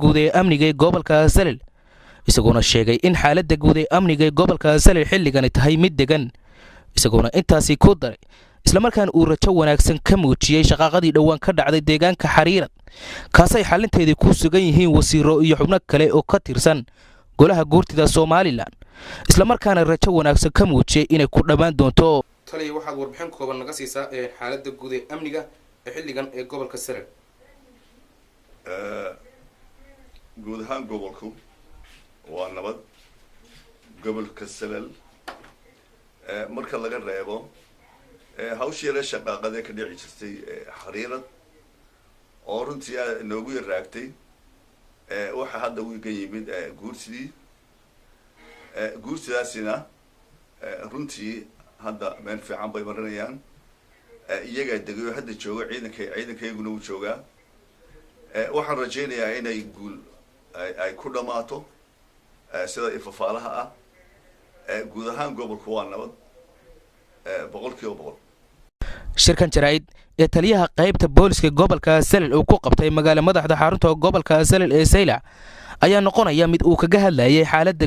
guud ee amniga ee gobolka Salil isaguna sheegay in xaaladda guud ee amniga ee gobolka Salil xilligan tahay mid degan isaguna intaasi ku daray isla markaan uu rajo wanaagsan ka muujiyay shaqaqadii dhawaan ka dhacday deegaanka Xariirad kaasay xalinteedii ku sugan yihiin wasiiro iyo xubno kale oo ka tirsan golaha guurtida Soomaaliland isla markaana rajo wanaagsan ka muujiyay inay ku dhamaan doonto taliye waxaad warbixin kooban naga siisaa xaaladda guud ee amniga ee xilligan ee gobolka Salil guud ahaan gobolku waa nabad gobolka Salil marka laga reebo hawshii la shaqaaqada ka dhici jirtay Xariirad oo runtii noogu yaraagtay waxa hadda uu ka yimid guursidaasina runtii hadda meel fiican bay marinayaan iyaga degayo hadda jooga ciidankayguna uu joogaa waxaan rajaynayaa inay guul ay ku dhamaato sida ifafaalaha ah guud ahaan gobolku waa nabad 100%. shirkan jaraa'id ee taliyaha qaybta booliska gobolka Salil oo ku qabtay magaalada madaxda xarunta gobolka Salil ee Saylac ayaa noqonaya mid uu kaga hadlayay xaaladda